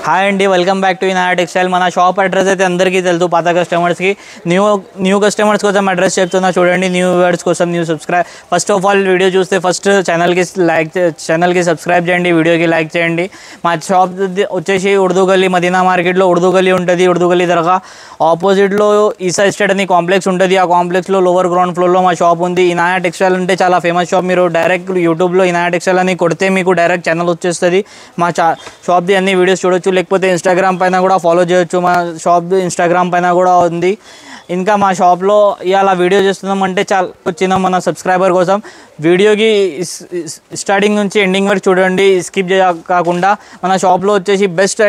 Hi అండి, welcome back to Inaya textile. మన shop address అయితే అందరికీ తెలుసు. పాత కస్టమర్స్కి న్యూ కస్టమర్స్ కోసం అడ్రస్ చెప్తున్నా చూడండి. న్యూ వ్యూవర్స్ కోసం new subscribe. First of all video చూస్తే ఫస్ట్ ఛానల్కి సబ్స్క్రైబ్ చేయండి, వీడియోకి లైక్ చేయండి. మా షాప్ వచ్చేసి ఉర్దూ గల్లీ, మదీనా మార్కెట్లో ఉర్దూ గల్లీ ఉంటుంది. ఉర్దూ గల్లీ దర్గా ఆపోజిట్లో ఈసా ఎస్టేట్ అని కాంప్లెక్స్ ఉంటుంది. ఆ కాంప్లెక్స్లో లోవర్ గ్రౌండ్ ఫ్లోర్లో మా షాప్ ఉంది. ఇనాయా టెక్స్టైల్ అంటే చాలా ఫేమస్ షాప్. మీరు డైరెక్ట్ యూట్యూబ్లో ఇనాయా టెక్స్టైల్ అని కొడితే మీకు డైరెక్ట్ ఛానల్ వచ్చేస్తుంది. మా షాప్ది అన్ని వీడియోస్ చూడొచ్చు, లేకపోతే ఇన్స్టాగ్రామ్ పైన కూడా ఫాలో చేయొచ్చు. మా షాప్ ఇన్స్టాగ్రామ్ పైన కూడా ఉంది. ఇంకా మా షాప్లో ఇవాళ వీడియో చేస్తున్నామంటే చాలా వచ్చిన మన సబ్స్క్రైబర్ కోసం. వీడియోకి స్టార్టింగ్ నుంచి ఎండింగ్ వరకు చూడండి, స్కిప్ కాకుండా. మన షాప్లో వచ్చేసి బెస్ట్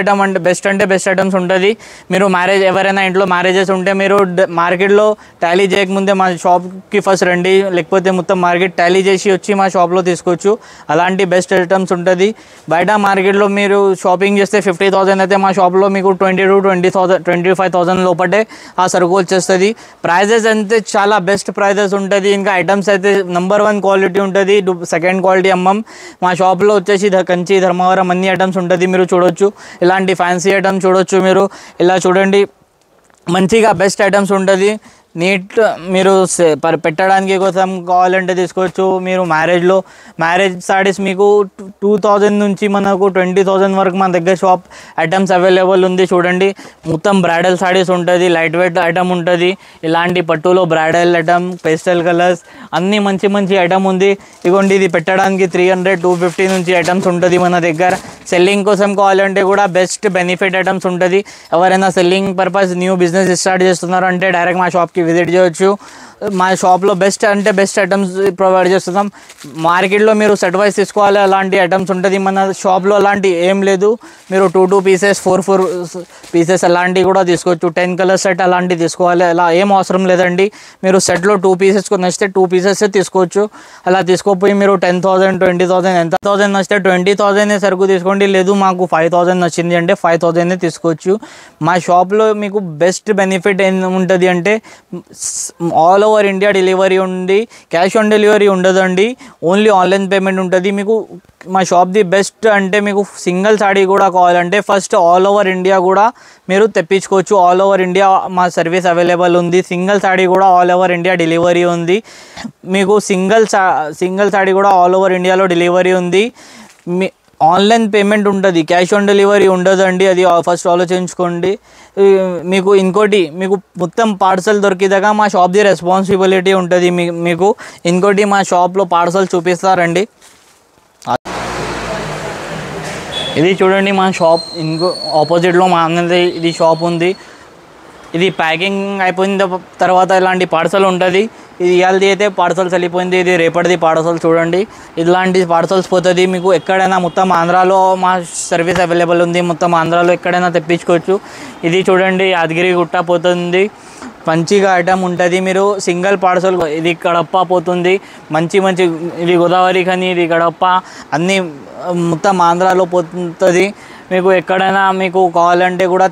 ఐటమ్స్ ఉంటుంది. మీరు ఎవరైనా ఇంట్లో మ్యారేజెస్ ఉంటే మీరు మార్కెట్లో టాలీ చేయకముందే మా షాప్కి ఫస్ట్ రండి, లేకపోతే మొత్తం మార్కెట్ టాలీ చేసి వచ్చి మా షాప్లో తీసుకోవచ్చు. అలాంటి బెస్ట్ ఐటమ్స్ ఉంటుంది. బయట మార్కెట్లో మీరు షాపింగ్ చేస్తే 50,000 అయితే మా షాప్లో మీకు 25,000 లోపటే ఆ సరుకు వచ్చేస్తుంది. ప్రైజెస్ అయితే చాలా బెస్ట్ ప్రైజెస్ ఉంటుంది. ఇంకా ఐటమ్స్ అయితే నెంబర్ 1 క్వాలిటీ ఉంటుంది, సెకండ్ క్వాలిటీ అమ్మం. మా షాప్లో వచ్చేసి కంచి, ధర్మవరం అన్ని ఐటమ్స్ ఉంటుంది. మీరు చూడొచ్చు, ఇలాంటి ఫ్యాన్సీ ఐటమ్స్ చూడొచ్చు. మీరు ఇలా చూడండి, మంచిగా బెస్ట్ ఐటమ్స్ ఉంటుంది. నీట్ మీరు పెట్టడానికి కోసం కావాలంటే తీసుకోవచ్చు. మీరు మ్యారేజ్ సారీస్ మీకు 2,000 నుంచి మనకు 20,000 వరకు మన దగ్గర షాప్ ఐటమ్స్ అవైలబుల్ ఉంది. చూడండి, మొత్తం బ్రైడల్ సారీస్ ఉంటుంది, లైట్ వెయిట్ ఐటమ్ ఉంటుంది. ఇలాంటి పట్టులో బ్రైడల్ ఐటమ్, పేస్టల్ కలర్స్ అన్నీ మంచి ఐటమ్ ఉంది. ఇగోండి, ఇది పెట్టడానికి 300-250 నుంచి ఐటమ్స్ ఉంటుంది మన దగ్గర. సెల్లింగ్ కోసం కావాలంటే కూడా బెస్ట్ బెనిఫిట్ ఐటమ్స్ ఉంటుంది. ఎవరైనా selling purpose new business start చేస్తున్నారు అంటే డైరెక్ట్ మా షాప్కి విజిట్ చేయొచ్చు. మా షాప్లో బెస్ట్ ఐటమ్స్ ప్రొవైడ్ చేస్తున్నాం. మార్కెట్లో మీరు సెట్ వైజ్ తీసుకోవాలి, అలాంటి ఐటమ్స్ ఉంటుంది. మన షాప్లో అలాంటి ఏం లేదు. మీరు 2 పీసెస్, 4 పీసెస్ అలాంటివి కూడా తీసుకోవచ్చు. 10 కలర్ సెట్ అలాంటివి తీసుకోవాలి, అలా ఏం అవసరం లేదండి. మీరు సెట్లో 2 పీసెస్ నచ్చితే 2 పీసెస్ తీసుకోవచ్చు. అలా తీసుకోపోయి మీరు 10,000, 20,000 ఎంత 1000 నచ్చితే 20,000 సరుకు తీసుకోండి. లేదు మాకు 5,000 నచ్చింది అంటే 5,000 తీసుకోవచ్చు. మా షాప్లో మీకు బెస్ట్ బెనిఫిట్ ఏం ఉంటుంది అంటే ఆల్ ఓవర్ ఇండియా డెలివరీ ఉంది. క్యాష్ ఆన్ డెలివరీ ఉండదండి, ఓన్లీ ఆన్లైన్ పేమెంట్ ఉంటుంది. మీకు మా షాప్ది బెస్ట్ అంటే మీకు సింగిల్ సాడీ కూడా కావాలంటే ఫస్ట్ ఆల్ ఓవర్ ఇండియా కూడా మీరు తెప్పించుకోవచ్చు. ఆల్ ఓవర్ ఇండియా మా సర్వీస్ అవైలబుల్ ఉంది. సింగిల్ సాడీ కూడా ఆల్ ఓవర్ ఇండియా డెలివరీ ఉంది. మీకు సింగిల్ సాడీ కూడా ఆల్ ఓవర్ ఇండియాలో డెలివరీ ఉంది. మీ ఆన్లైన్ పేమెంట్ ఉంటుంది, క్యాష్ ఆన్ డెలివరీ ఉండదండి. అది ఫస్ట్ ఆలోచించుకోండి. మీకు ఇంకోటి, మీకు మొత్తం పార్సల్ దొరికేదాకా మా షాప్ది రెస్పాన్సిబిలిటీ ఉంటుంది. మీకు ఇంకోటి, మా షాప్లో పార్సల్ చూపిస్తారండి. ఇది చూడండి, మా షాప్ ఆపోజిట్లో మా అన్నది ఇది షాప్ ఉంది. ఇది ప్యాకింగ్ అయిపోయిన తర్వాత ఇలాంటి పార్సల్ ఉంటుంది. ఇది ఇవాళది అయితే పార్సల్స్ వెళ్ళిపోయింది, ఇది రేపటిది పార్సల్. చూడండి, ఇలాంటి పార్సల్స్ పోతుంది. మీకు ఎక్కడైనా మొత్తం ఆంధ్రాలో మా సర్వీస్ అవైలబుల్ ఉంది. మొత్తం ఆంధ్రాలో ఎక్కడైనా తెప్పించుకోవచ్చు. ఇది చూడండి, యాదగిరి గుట్ట పోతుంది, మంచిగా ఐటమ్ ఉంటుంది. మీరు సింగిల్ పార్సల్, ఇది కడప పోతుంది, మంచి ఇది గోదావరి కానీ ఇది కడప అన్నీ మొత్తం ఆంధ్రాలో పోతుంది. మీకు ఎక్కడైనా మీకు కావాలంటే కూడా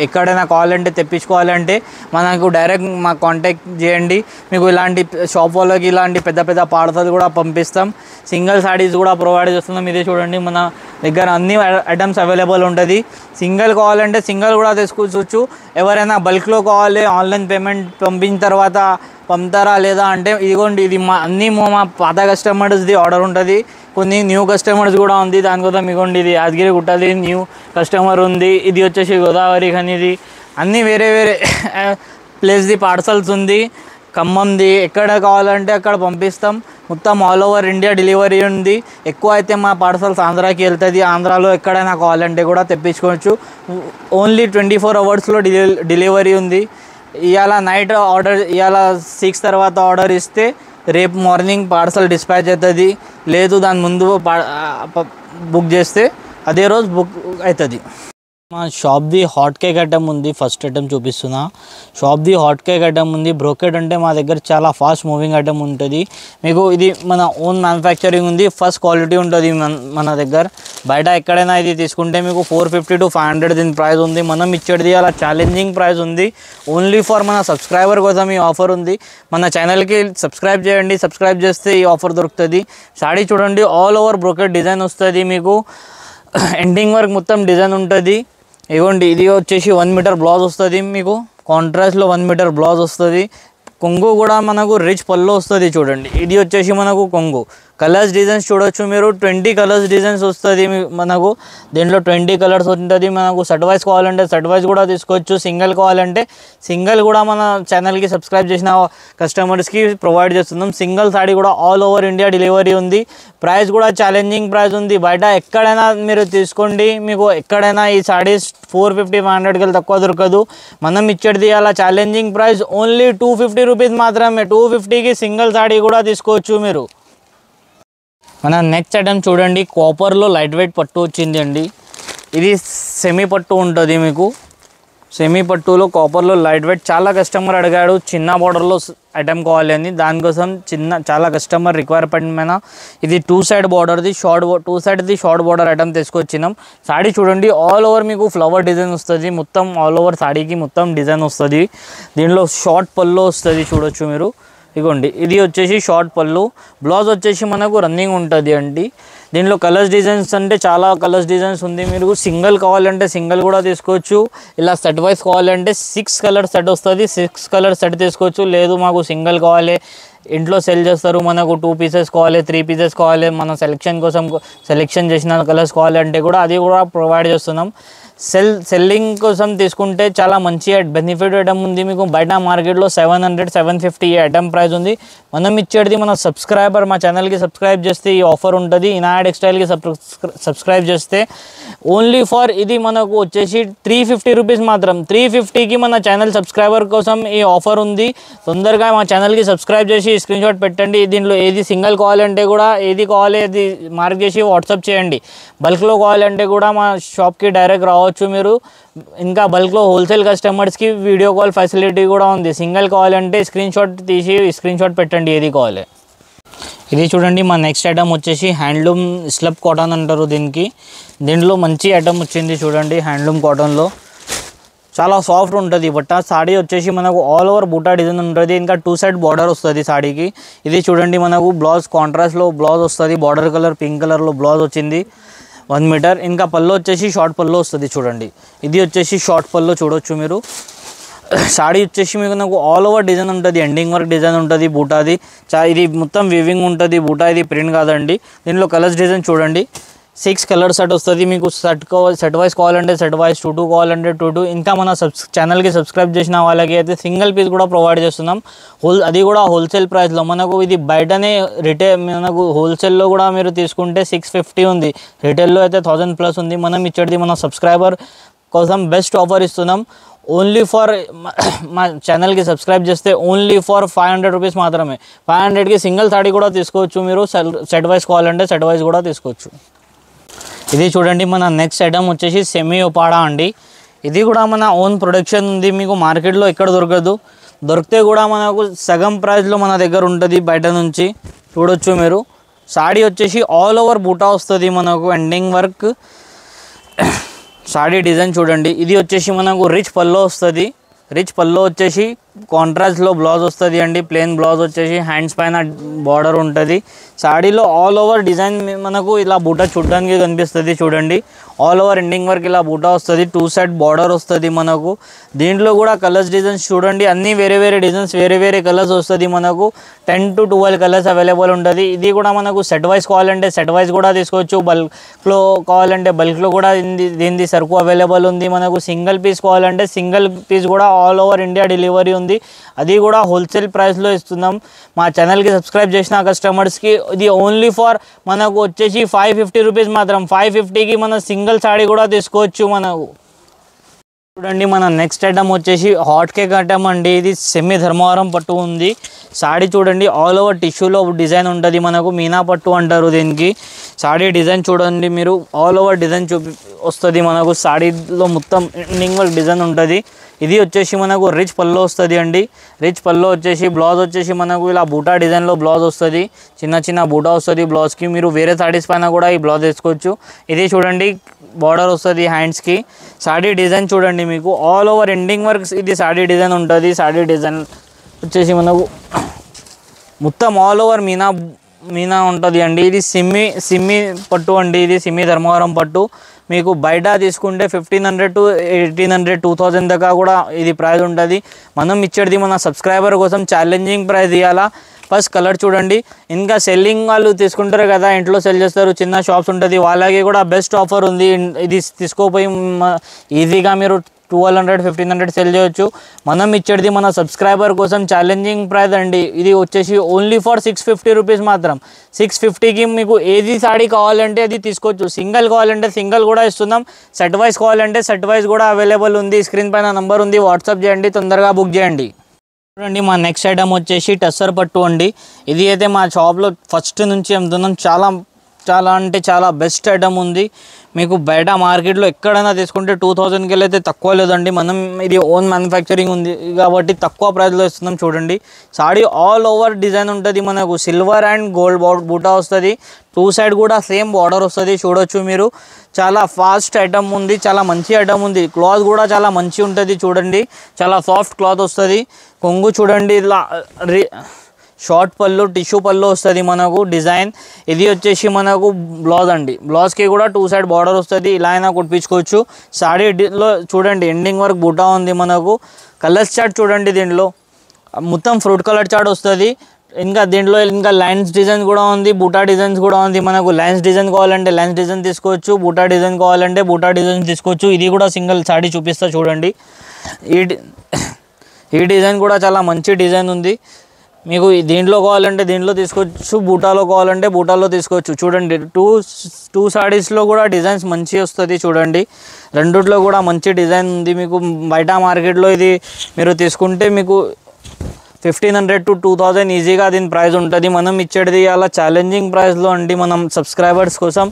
ఎక్కడైనా కావాలంటే తెప్పించుకోవాలంటే మనకు డైరెక్ట్ మా కాంటాక్ట్ చేయండి. మీకు ఇలాంటి షాప్ వాళ్ళకి ఇలాంటి పెద్ద పార్సల్ కూడా పంపిస్తాం. సింగిల్ సారీస్ కూడా ప్రొవైడ్ చేస్తున్నాం. ఇదే చూడండి, మన దగ్గర అన్ని ఐటమ్స్ అవైలబుల్ ఉంటుంది. సింగిల్ కావాలంటే సింగిల్ కూడా తీసుకోవచ్చు. ఎవరైనా బల్క్లో కావాలి, ఆన్లైన్ పేమెంట్ పంపిన తర్వాత పంపుతారా లేదా అంటే ఇదిగోండి, ఇది మా పాత కస్టమర్స్ది ఆర్డర్ ఉంటుంది. కొన్ని న్యూ కస్టమర్స్ కూడా ఉంది. దానికోసం ఇదిగోండి, ఇది యాదగిరి గుట్టది న్యూ కస్టమర్ ఉంది. ఇది వచ్చేసి గోదావరి కానీ ఇది అన్నీ వేరే ప్లేస్ది పార్సల్స్ ఉంది. ఖమ్మంది ఎక్కడ కావాలంటే అక్కడ పంపిస్తాం. మొత్తం ఆల్ ఓవర్ ఇండియా డెలివరీ ఉంది. ఎక్కువ అయితే మా పార్సల్స్ ఆంధ్రాకి వెళ్తుంది. ఆంధ్రాలో ఎక్కడైనా కావాలంటే కూడా తెప్పించుకోవచ్చు. ఓన్లీ 24 అవర్స్లో డెలివరీ ఉంది. ఇవాళ నైట్ ఆర్డర్, ఇవాళ 6 తర్వాత ఆర్డర్ ఇస్తే రేపు మార్నింగ్ పార్సల్ డిస్పాచ్ అవుతుంది. లేదు దాని ముందు బుక్ చేస్తే అదే రోజు బుక్ అవుతుంది. మా షాప్ది హాట్ కేక్ ఐటమ్ ఉంది. ఫస్ట్ ఐటమ్ చూపిస్తున్నా. షాప్ది హాట్ కేక్ ఐటమ్ ఉంది. బ్రోకెట్ అంటే మా దగ్గర చాలా ఫాస్ట్ మూవింగ్ ఐటమ్ ఉంటుంది. మీకు ఇది మన ఓన్ మ్యానుఫ్యాక్చరింగ్ ఉంది. ఫస్ట్ క్వాలిటీ ఉంటుంది మన దగ్గర. బయట ఎక్కడైనా ఇది తీసుకుంటే మీకు 450 to 500 దీని ప్రైస్ ఉంది. మనం ఇచ్చేది అలా ఛాలెంజింగ్ ప్రైస్ ఉంది. ఓన్లీ ఫర్ మన సబ్స్క్రైబర్ కోసం ఈ ఆఫర్ ఉంది. మన ఛానల్కి సబ్స్క్రైబ్ చేయండి. సబ్స్క్రైబ్ చేస్తే ఈ ఆఫర్ దొరుకుతుంది. సాడీ చూడండి, ఆల్ ఓవర్ బ్రోకెట్ డిజైన్ వస్తుంది. మీకు ఎండింగ్ వర్క్ మొత్తం డిజైన్ ఉంటుంది. ఇగోండి ఇది వచ్చేసి 1 మీటర్ బ్లౌజ్ వస్తుంది మీకు, కాంట్రాస్ట్లో 1 మీటర్ బ్లౌజ్ వస్తుంది. కొంగు కూడా మనకు రిచ్ పళ్ళు వస్తుంది చూడండి. ఇది వచ్చేసి మనకు కొంగు. కలర్స్ డిజైన్స్ చూడొచ్చు మీరు, 20 కలర్స్ డిజైన్స్ వస్తుంది మనకు. దీంట్లో 20 కలర్స్ ఉంటుంది. మనకు సెట్ వైజ్ కావాలంటే సెట్ వైజ్ కూడా తీసుకోవచ్చు, సింగిల్ కావాలంటే సింగిల్ కూడా మన ఛానల్కి సబ్స్క్రైబ్ చేసిన కస్టమర్స్కి ప్రొవైడ్ చేస్తున్నాం. సింగిల్ సాడీ కూడా ఆల్ ఓవర్ ఇండియా డెలివరీ ఉంది. ప్రైస్ కూడా ఛాలెంజింగ్ ప్రైస్ ఉంది. బయట ఎక్కడైనా మీరు తీసుకోండి, మీకు ఎక్కడైనా ఈ సాడీస్ 450-500కి తక్కువ దొరకదు. మనం ఇచ్చేది అలా ఛాలెంజింగ్ ప్రైస్ ఓన్లీ 250 రూపీస్ మాత్రమే. 250కి సింగిల్ సాడీ కూడా తీసుకోవచ్చు మీరు. మన నెక్స్ట్ ఐటమ్ చూడండి, కాపర్లో లైట్ వెయిట్ పట్టు వచ్చింది అండి. ఇది సెమీ పట్టు ఉంటుంది మీకు. సెమీ పట్టులో కాపర్లో లైట్ వెయిట్ చాలా కస్టమర్ అడిగాడు చిన్న బార్డర్లో ఐటమ్ కావాలి అని. దానికోసం చాలా కస్టమర్ రిక్వైర్మెంట్ మీద ఇది 2 సైడ్ బార్డర్ది షార్ట్ బార్డర్ ఐటమ్ తీసుకొచ్చినాం. సాడీ చూడండి ఆల్ ఓవర్ మీకు ఫ్లవర్ డిజైన్ వస్తుంది. మొత్తం ఆల్ ఓవర్ సాడీకి మొత్తం డిజైన్ వస్తుంది. దీనిలో షార్ట్ పళ్ళు వస్తుంది చూడొచ్చు మీరు. ఇగోండి ఇది వచ్చేసి షార్ట్ పళ్ళు. బ్లౌజ్ వచ్చేసి మనకు రన్నింగ్ ఉంటుంది అండి. దీనిలో కలర్స్ డిజైన్స్ అంటే చాలా కలర్స్ డిజైన్స్ ఉంది. మీరు సింగిల్ కావాలంటే సింగిల్ కూడా తీసుకోవచ్చు. ఇలా సెట్ వైజ్ కావాలంటే 6 కలర్ సెట్ వస్తుంది. 6 కలర్ సెట్ తీసుకోవచ్చు. లేదు మాకు సింగిల్ కావాలి, ఇంట్లో సెల్ చేస్తారు, మనకు 2 పీసెస్ కావాలి, 3 పీసెస్ కావాలి, మన సెలెక్షన్ కోసం సెలెక్షన్ చేసిన కలర్స్ కావాలంటే కూడా అది కూడా ప్రొవైడ్ చేస్తున్నాం. సెల్లింగ్ కోసం తీసుకుంటే చాలా మంచి బెనిఫిట్ ఐటమ్ ఉంది మీకు. బయట మార్కెట్లో 700-750 ఈ ఐటమ్ ప్రైస్ ఉంది. మనం ఇచ్చేది మన సబ్స్క్రైబర్ మా ఛానల్కి సబ్స్క్రైబ్ చేస్తే ఈ ఆఫర్ ఉంటుంది. ఇనాయా టెక్స్టైల్కి సబ్స్క్రైబ్ చేస్తే ఓన్లీ ఫర్ ఇది మనకు వచ్చేసి 350 రూపీస్ మాత్రం. 350కి మన ఛానల్ సబ్స్క్రైబర్ కోసం ఈ ఆఫర్ ఉంది. తొందరగా మా ఛానల్కి సబ్స్క్రైబ్ చేసి స్క్రీన్ షాట్ పెట్టండి. దీంట్లో ఏది సింగిల్ కావాలంటే కూడా ఏది కావాలి అది మార్క్ చేసి వాట్సాప్ చేయండి. బల్క్లో కావాలంటే కూడా మా షాప్కి డైరెక్ట్ రావచ్చు మీరు. ఇంకా బల్క్లో హోల్సేల్ కస్టమర్స్కి వీడియో కాల్ ఫెసిలిటీ కూడా ఉంది. సింగిల్ కావాలంటే స్క్రీన్ షాట్ తీసి స్క్రీన్ షాట్ పెట్టండి ఏది కావాలి. ఇది చూడండి మా నెక్స్ట్ ఐటమ్ వచ్చేసి హ్యాండ్లూమ్ స్లబ్ కాటన్ అంటారు దీనికి. దీంట్లో మంచి ఐటమ్ వచ్చింది చూడండి. హ్యాండ్లూమ్ కాటన్లో చాలా సాఫ్ట్ ఉంటుంది బట్ట. సాడీ వచ్చేసి మనకు ఆల్ ఓవర్ బూటా డిజైన్ ఉంటుంది. ఇంకా 2 సైడ్ బార్డర్ వస్తుంది సాడీకి. ఇది చూడండి మనకు బ్లౌజ్ కాంట్రాస్ట్లో బ్లౌజ్ వస్తుంది. బార్డర్ కలర్ పింక్ కలర్లో బ్లౌజ్ వచ్చింది 1 మీటర్. ఇంకా పళ్ళు వచ్చేసి షార్ట్ పళ్ళు వస్తుంది చూడండి. ఇది వచ్చేసి షార్ట్ పళ్ళు చూడొచ్చు మీరు. సాడీ వచ్చేసి మీకు నాకు ఆల్ ఓవర్ డిజైన్ ఉంటుంది. ఎండింగ్ వర్క్ డిజైన్ ఉంటుంది బూటాది. ఇది మొత్తం వీవింగ్ ఉంటుంది బూటా, ఇది ప్రింట్ కాదండి. దీనిలో కలర్స్ డిజైన్ చూడండి. 6 కలర్ సెట్ వస్తుంది మీకు. సెట్ వైజ్ కావాలంటే సెట్ వైజ్, 2 కావాలంటే 2. ఇంకా మన ఛానల్కి సబ్స్క్రైబ్ చేసిన వాళ్ళకి అయితే సింగిల్ పీస్ కూడా ప్రొవైడ్ చేస్తున్నాం. అది కూడా హోల్సేల్ ప్రైస్లో. మనకు ఇది బయటనే మనకు హోల్సేల్లో కూడా మీరు తీసుకుంటే 650 ఉంది. రిటైల్లో అయితే 1000+ ఉంది. మనం ఇచ్చేది మన సబ్స్క్రైబర్ కోసం బెస్ట్ ఆఫర్ ఇస్తున్నాం. ఓన్లీ ఫర్ మా ఛానల్కి సబ్స్క్రైబ్ చేస్తే ఓన్లీ ఫర్ 500 రూపీస్ మాత్రమే. 500కి సింగిల్ సాడీ కూడా తీసుకోవచ్చు మీరు. సెట్ వైజ్ కావాలంటే సెట్ వైజ్ కూడా తీసుకోవచ్చు. ఇది చూడండి మన నెక్స్ట్ ఐటమ్ వచ్చేసి సెమీ ఒపాడా అండి. ఇది కూడా మన ఓన్ ప్రొడక్షన్ ఉంది. మీకు మార్కెట్లో ఎక్కడ దొరకదు. దొరికితే కూడా మనకు సగం ప్రైస్లో మన దగ్గర ఉంటుంది బయట నుంచి. చూడొచ్చు మీరు. సాడీ వచ్చేసి ఆల్ ఓవర్ బూటా వస్తుంది మనకు. ఎండింగ్ వర్క్ సాడీ డిజైన్ చూడండి. ఇది వచ్చేసి మనకు రిచ్ పల్లో వస్తుంది. రిచ్ పల్లో వచ్చేసి కాంట్రాస్ట్లో బ్లౌజ్ వస్తుంది అండి. ప్లెయిన్ బ్లౌజ్ వచ్చేసి హ్యాండ్స్ పైన బార్డర్ ఉంటుంది. సాడీలో ఆల్ ఓవర్ డిజైన్ మనకు ఇలా బూటా చూడడానికి కనిపిస్తుంది చూడండి. ఆల్ ఓవర్ ఎండింగ్ వర్క్ ఇలా బూటా వస్తుంది. 2 సైడ్ బార్డర్ వస్తుంది మనకు. దీంట్లో కూడా కలర్స్ డిజైన్స్ చూడండి. అన్నీ వేరే వేరే డిజైన్స్, వేరే వేరే కలర్స్ వస్తుంది మనకు. 10-12 కలర్స్ అవైలబుల్ ఉంటుంది. ఇది కూడా మనకు సెట్ వైజ్ కావాలంటే సెట్ వైజ్ కూడా తీసుకోవచ్చు. బల్క్లో కావాలంటే బల్క్లో కూడా దీనిది సరుకు అవైలబుల్ ఉంది మనకు. సింగిల్ పీస్ కావాలంటే సింగిల్ పీస్ కూడా ఆల్ ఓవర్ ఇండియా డెలివరీ ఉంది. అది కూడా హోల్సేల్ ప్రైస్లో ఇస్తున్నాం. మా ఛానల్కి సబ్స్క్రైబ్ చేసిన కస్టమర్స్కి ఇది ఓన్లీ ఫర్ మనకు వచ్చేసి 550 రూపీస్ మాత్రం. 550కి మన సింగిల్ సాడీ కూడా తీసుకోవచ్చు మనకు. చూడండి మన నెక్స్ట్ ఐటమ్ వచ్చేసి హాట్ కేక్ ఐటమ్ అండి. ఇది సెమీ ధర్మవరం పట్టు ఉంది. సాడీ చూడండి ఆల్ ఓవర్ టిష్యూలో డిజైన్ ఉంటుంది మనకు. మీనా పట్టు అంటారు దీనికి. సాడీ డిజైన్ చూడండి మీరు. ఆల్ ఓవర్ డిజైన్ వస్తుంది మనకు. సాడీలో మొత్తం ఎండింగ్ వర్క్ డిజైన్ ఉంటుంది. ఇది వచ్చేసి మనకు రిచ్ పల్లో వస్తుంది అండి. రిచ్ పల్లో వచ్చేసి బ్లౌజ్ వచ్చేసి మనకు ఇలా బూటా డిజైన్లో బ్లౌజ్ వస్తుంది. చిన్న చిన్న బూటా వస్తుంది బ్లౌజ్కి. మీరు వేరే సాడీస్ పైన కూడా ఈ బ్లౌజ్ వేసుకోవచ్చు. ఇది చూడండి బార్డర్ వస్తుంది హ్యాండ్స్కి. సాడీ డిజైన్ చూడండి మీకు. ఆల్ ఓవర్ ఎండింగ్ వర్క్ ఇది సాడీ డిజైన్ ఉంటుంది. సాడీ డిజైన్ వచ్చేసి మనకు మొత్తం ఆల్ ఓవర్ మీనా మీనా ఉంటుంది అండి. ఇది సిమ్మి పట్టు అండి. ఇది సిమ్మి ధర్మవరం పట్టు. మీకు బయట తీసుకుంటే 1500 to 1800 2000 దాకా కూడా ఇది ప్రైస్ ఉంటుంది. మనం ఇచ్చేది మన సబ్స్క్రైబర్ కోసం ఛాలెంజింగ్ ప్రైస్ ఇవ్వాలా. ఫస్ట్ కలర్ చూడండి. ఇంకా సెల్లింగ్ వాళ్ళు తీసుకుంటారు కదా, ఇంట్లో సెల్ చేస్తారు, చిన్న షాప్స్ ఉంటుంది, వాళ్ళకి కూడా బెస్ట్ ఆఫర్ ఉంది. ఇది తీసుకోపోయి ఈజీగా మీరు 1200 1500 సెల్ చేయొచ్చు. మనం ఇచ్చేది మన సబ్స్క్రైబర్ కోసం ఛాలెంజింగ్ ప్రైస్ అండి. ఇది వచ్చేసి ఓన్లీ ఫర్ 650 రూపీస్ మాత్రం. 650కి మీకు ఏది సాడీ కావాలంటే అది తీసుకోవచ్చు. సింగిల్ కావాలంటే సింగిల్ కూడా ఇస్తున్నాం. సెట్ వైజ్ కావాలంటే సెట్ వైజ్ కూడా అవైలబుల్ ఉంది. స్క్రీన్ పైన నంబర్ ఉంది, వాట్సాప్ చేయండి, తొందరగా బుక్ చేయండి. చూడండి మా నెక్స్ట్ ఐటమ్ వచ్చేసి టస్సర్ పట్టు అండి. ఇది అయితే మా షాప్లో ఫస్ట్ నుంచి అమ్ముతున్నాం. చాలా అంటే చాలా బెస్ట్ ఐటమ్ ఉంది. మీకు బయట మార్కెట్లో ఎక్కడైనా తీసుకుంటే 2000కి అయితే తక్కువ లేదండి. మనం ఇది ఓన్ మ్యానుఫ్యాక్చరింగ్ ఉంది కాబట్టి తక్కువ ప్రైస్లో ఇస్తున్నాం. చూడండి సాడీ ఆల్ ఓవర్ డిజైన్ ఉంటుంది. మనకు సిల్వర్ అండ్ గోల్డ్ బూటా వస్తుంది. 2 సైడ్ కూడా సేమ్ బార్డర్ వస్తుంది. చూడొచ్చు మీరు. చాలా ఫాస్ట్ ఐటమ్ ఉంది, చాలా మంచి ఐటమ్ ఉంది. క్లాత్ కూడా చాలా మంచి ఉంటుంది. చూడండి చాలా సాఫ్ట్ క్లాత్ వస్తుంది. కొంగు చూడండి ఇలా షార్ట్ పళ్ళు, టిష్యూ పళ్ళు వస్తుంది మనకు డిజైన్. ఇది వచ్చేసి మనకు బ్లౌజ్ అండి. బ్లౌజ్కి కూడా 2 సైడ్ బార్డర్ వస్తుంది. ఇలా అయినా కుట్టించుకోవచ్చు. సాడీలో చూడండి ఎండింగ్ వరకు బూటా ఉంది మనకు. కలర్స్ చార్ట్ చూడండి. దీంట్లో మొత్తం ఫ్రూట్ కలర్ చార్ట్ వస్తుంది. ఇంకా దీంట్లో ఇంకా లైన్స్ డిజైన్ కూడా ఉంది, బూటా డిజైన్స్ కూడా ఉంది. మనకు లైన్స్ డిజైన్ కావాలంటే లైన్స్ డిజైన్ తీసుకోవచ్చు, బూటా డిజైన్ కావాలంటే బూటా డిజైన్ తీసుకోవచ్చు. ఇది కూడా సింగిల్ సాడీ చూపిస్తా చూడండి. ఈ డిజైన్ కూడా చాలా మంచి డిజైన్ ఉంది. మీకు దీంట్లో కావాలంటే దీంట్లో తీసుకోవచ్చు, బూటాలో కావాలంటే బూటాలో తీసుకోవచ్చు. చూడండి టూ సాడీస్లో కూడా డిజైన్స్ మంచి వస్తుంది. చూడండి రెండిట్లో కూడా మంచి డిజైన్ ఉంది. మీకు బయట మార్కెట్లో ఇది మీరు తీసుకుంటే మీకు 1500 to 2000 ఈజీగా దీని ప్రైస్ ఉంటుంది. మనం ఇచ్చేది అలా ఛాలెంజింగ్ ప్రైస్లో అండి. మనం సబ్స్క్రైబర్స్ కోసం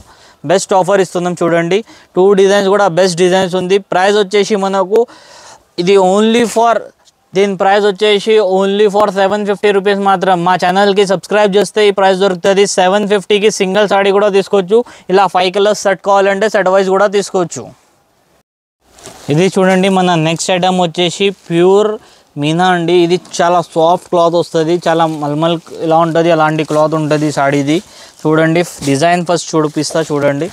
బెస్ట్ ఆఫర్ ఇస్తున్నాం. చూడండి 2 డిజైన్స్ కూడా బెస్ట్ డిజైన్స్ ఉంది. ప్రైస్ వచ్చేసి మనకు ఇది దీని ప్రైస్ వచ్చేసి ఓన్లీ ఫర్ 750 రూపీస్ మాత్రం. మా ఛానల్కి సబ్స్క్రైబ్ చేస్తే ఈ ప్రైస్ దొరుకుతుంది. 750కి సింగిల్ సాడీ కూడా తీసుకోవచ్చు. ఇలా 5 కలర్స్ సెట్ కావాలంటే సెట్ వైజ్ కూడా తీసుకోవచ్చు. ఇది చూడండి మన నెక్స్ట్ ఐటమ్ వచ్చేసి ప్యూర్ మీనా అండి. ఇది చాలా సాఫ్ట్ క్లాత్ వస్తుంది. చాలా మల్మల్ ఇలా ఉంటుంది, అలాంటి క్లాత్ ఉంటుంది సాడీది. చూడండి డిజైన్ ఫస్ట్ చూపిస్తా చూడండి.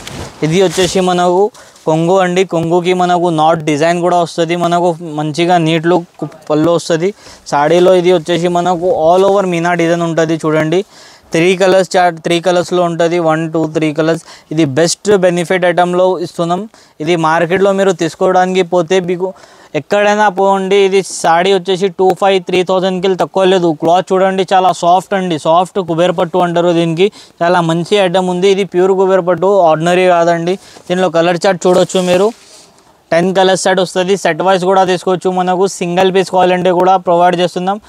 ఇది వచ్చేసి మనకు కొంగు అండి. కొంగుకి మనకు నాట్ డిజైన్ కూడా వస్తుంది. మనకు మంచిగా నీట్లో పళ్ళు వస్తుంది. సాడీలో ఇది వచ్చేసి మనకు ఆల్ ఓవర్ మీనా డిజైన్ ఉంటుంది. చూడండి 3 కలర్స్ చార్ట్ 3 కలర్స్లో ఉంటుంది. 1 2 3 కలర్స్. ఇది బెస్ట్ బెనిఫిట్ ఐటెంలో ఇస్తున్నాం. ఇది మార్కెట్లో మీరు తీసుకోవడానికి పోతే మీకు ఎక్కడైనా పోండి. ఇది సాడీ వచ్చేసి 2500-3000కి తక్కువ లేదు. క్లాత్ చూడండి చాలా సాఫ్ట్ అండి. సాఫ్ట్ కుబేర్ పట్టు అంటారు దీనికి. చాలా మంచి ఐటమ్ ఉంది. ఇది ప్యూర్ కుబేర్ పట్టు, ఆర్డినరీ కాదండి. దీనిలో కలర్ చార్ట్ చూడొచ్చు మీరు. 10 కలర్స్ సెట్ వస్తుంది. సెట్ వైజ్ కూడా తీసుకోవచ్చు. మనకు సింగిల్ పీస్ కావాలంటే కూడా ప్రొవైడ్ చేస్తున్నాం.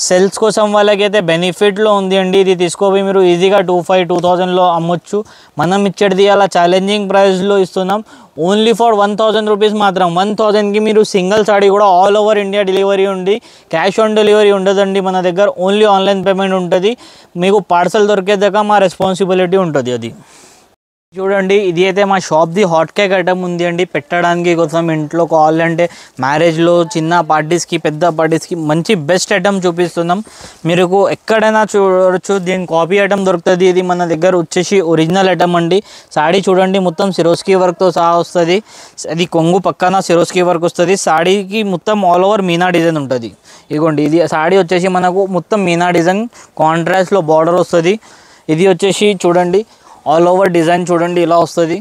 సెల్స్ కోసం వాళ్ళకైతే బెనిఫిట్లో ఉంది అండి. ఇది తీసుకోపోయి మీరు ఈజీగా 2000లో అమ్మొచ్చు. మనం ఇచ్చేది అలా ఛాలెంజింగ్ ప్రైస్లో ఇస్తున్నాం. ఓన్లీ ఫర్ 1000 రూపీస్ మాత్రం. 1000కి మీరు సింగిల్ సాడీ కూడా ఆల్ ఓవర్ ఇండియా డెలివరీ ఉంది. క్యాష్ ఆన్ డెలివరీ ఉండదండి మన దగ్గర. ఓన్లీ ఆన్లైన్ పేమెంట్ ఉంటుంది. మీకు పార్సల్ దొరికేదాకా మా రెస్పాన్సిబిలిటీ ఉంటుంది. అది చూడండి ఇది అయితే మా షాప్ది హాట్ కేక్ ఐటమ్ ఉంది అండి. పెట్టడానికి కోసం ఇంట్లో కావాలంటే మ్యారేజ్లో చిన్న పార్టీస్కి పెద్ద పార్టీస్కి మంచి బెస్ట్ ఐటమ్ చూపిస్తున్నాం. మీరు ఎక్కడైనా చూడవచ్చు. దీని కాపీ ఐటమ్ దొరుకుతుంది. ఇది మన దగ్గర వచ్చేసి ఒరిజినల్ ఐటమ్ అండి. సాడీ చూడండి మొత్తం సిరోస్కీ వర్క్తో సహా వస్తుంది. అది కొంగు పక్కన సిరోస్కీ వర్క్ వస్తుంది. సాడీకి మొత్తం ఆల్ ఓవర్ మీనా డిజైన్ ఉంటుంది. ఇదిగోండి ఇది సాడీ వచ్చేసి మనకు మొత్తం మీనా డిజైన్ కాంట్రాస్ట్లో బార్డర్ వస్తుంది. ఇది వచ్చేసి చూడండి ఆల్ ఓవర్ డిజైన్ చూడండి ఇలా వస్తుంది.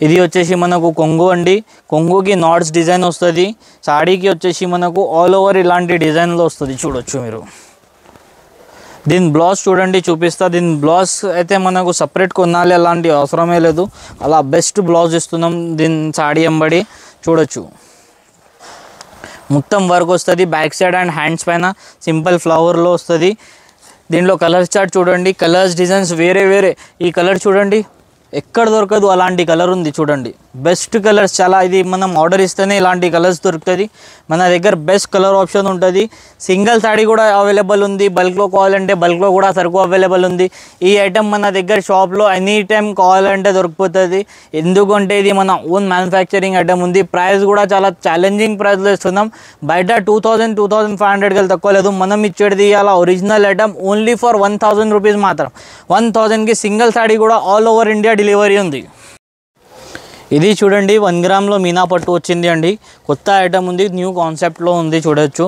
ఇది వచ్చేసి మనకు కొంగు అండి. కొంగుకి నాట్స్ డిజైన్ వస్తుంది. సాడీకి వచ్చేసి మనకు ఆల్ ఓవర్ ఇలాంటి డిజైన్లో వస్తుంది. చూడొచ్చు మీరు. దీని బ్లౌజ్ చూడండి చూపిస్తా. దీని బ్లౌజ్ అయితే మనకు సపరేట్ కొనాలి అలాంటి అవసరమే లేదు. అలా బెస్ట్ బ్లౌజ్ ఇస్తున్నాం దీని సాడీ ఎంబడి. చూడొచ్చు మొత్తం వర్క్ వస్తుంది. బ్యాక్ సైడ్ అండ్ హ్యాండ్స్ పైన సింపుల్ ఫ్లవర్లో వస్తుంది. దీంట్లో కలర్ చార్ట్ చూడండి. కలర్స్ డిజైన్స్ వేరే. ఈ కలర్ చూడండి ఎక్కడ దొరకదు అలాంటి కలర్ ఉంది. చూడండి బెస్ట్ కలర్స్ చాలా, ఇది మనం ఆర్డర్ ఇస్తేనే ఇలాంటి కలర్స్ దొరుకుతుంది మన దగ్గర. బెస్ట్ కలర్ ఆప్షన్ ఉంటుంది. సింగిల్ సాడీ కూడా అవైలబుల్ ఉంది. బల్క్లో కావాలంటే బల్క్లో కూడా సరుకు అవైలబుల్ ఉంది. ఈ ఐటమ్ మన దగ్గర షాప్లో ఎనీ టైం కావాలంటే దొరికిపోతుంది. ఎందుకంటే ఇది మన ఓన్ మ్యానుఫ్యాక్చరింగ్ ఐటమ్ ఉంది. ప్రైస్ కూడా చాలా ఛాలెంజింగ్ ప్రైస్లో ఇస్తున్నాం. బయట 2500 తక్కువ లేదు. మనం ఇచ్చేది అలా original item only for 1000 rupees మాత్రం. 1000కి సింగిల్ సాడీ కూడా ఆల్ ఓవర్ ఇండియా డెలివరీ ఉంది. ఇది చూడండి 1 గ్రామ్లో మీనా పట్టు వచ్చింది అండి. కొత్త ఐటమ్ ఉంది, న్యూ కాన్సెప్ట్లో ఉంది. చూడొచ్చు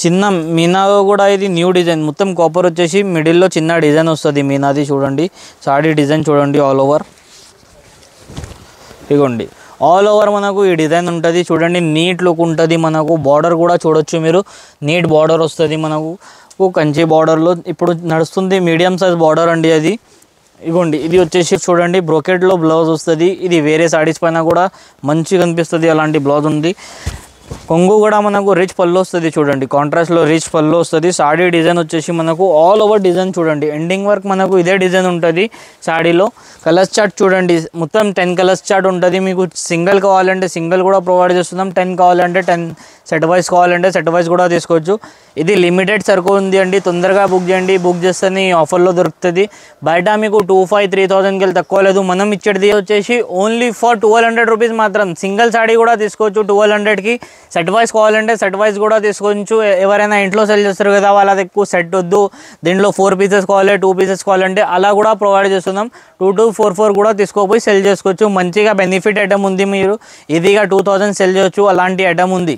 చిన్న మీనా కూడా, ఇది న్యూ డిజైన్. మొత్తం కాపర్ వచ్చేసి మిడిల్లో చిన్న డిజైన్ వస్తుంది మీనాది. చూడండి సాడీ డిజైన్ చూడండి ఆల్ ఓవర్. ఇగోండి ఆల్ ఓవర్ మనకు ఈ డిజైన్ ఉంటుంది. చూడండి నీట్ లుక్ ఉంటుంది. మనకు బార్డర్ కూడా చూడొచ్చు మీరు, నీట్ బార్డర్ వస్తుంది మనకు. కంచి బార్డర్లో ఇప్పుడు నడుస్తుంది మీడియం సైజ్ బార్డర్ అండి అది. ఇగోండి ఇది వచ్చేసి చూడండి బ్రోకెట్లో బ్లౌజ్ వస్తుంది. ఇది వేరే సాడీస్ పైన కూడా మంచిగా కనిపిస్తుంది, అలాంటి బ్లౌజ్ ఉంది. కొంగు కూడా మనకు రిచ్ పళ్ళు వస్తుంది. చూడండి కాంట్రాస్ట్లో రిచ్ పళ్ళు వస్తుంది. సాడీ డిజైన్ వచ్చేసి మనకు ఆల్ ఓవర్ డిజైన్ చూడండి, ఎండింగ్ వర్క్ మనకు ఇదే డిజైన్ ఉంటుంది సాడీలో. కలర్స్ చార్ట్ చూడండి, మొత్తం 10 కలర్స్ చార్ట్ ఉంటుంది. మీకు సింగిల్ కావాలంటే సింగిల్ కూడా ప్రొవైడ్ చేస్తున్నాం. 10 కావాలంటే 10, సెట్ వైజ్ కావాలంటే సెట్ వైజ్ కూడా తీసుకోవచ్చు. ఇది లిమిటెడ్ సరుకు ఉంది అండి, తొందరగా బుక్ చేయండి. బుక్ చేస్తేనే ఆఫర్లో దొరుకుతుంది. బయట మీకు 2500-3000కి తక్కువ లేదు. మనం ఇచ్చేది వచ్చేసి ఓన్లీ ఫర్ 1200 రూపీస్ మాత్రం. సింగిల్ సాడీ కూడా తీసుకోవచ్చు 1200కి. సెట్ వైజ్ కావాలంటే సెట్ వైజ్ కూడా తీసుకోవచ్చు. ఎవరైనా ఇంట్లో సెల్ చేస్తారు కదా, వాళ్ళది ఎక్కువ సెట్ వద్దు, దీంట్లో 4 పీసెస్ కావాలి, 2 పీసెస్ కావాలంటే అలా కూడా ప్రొవైడ్ చేస్తున్నాం. 2-4 కూడా తీసుకోపోయి సెల్ చేసుకోవచ్చు. మంచిగా బెనిఫిట్ ఐటమ్ ఉంది. మీరు ఈజీగా 2000 సెల్ చేయొచ్చు, అలాంటి ఐటమ్ ఉంది.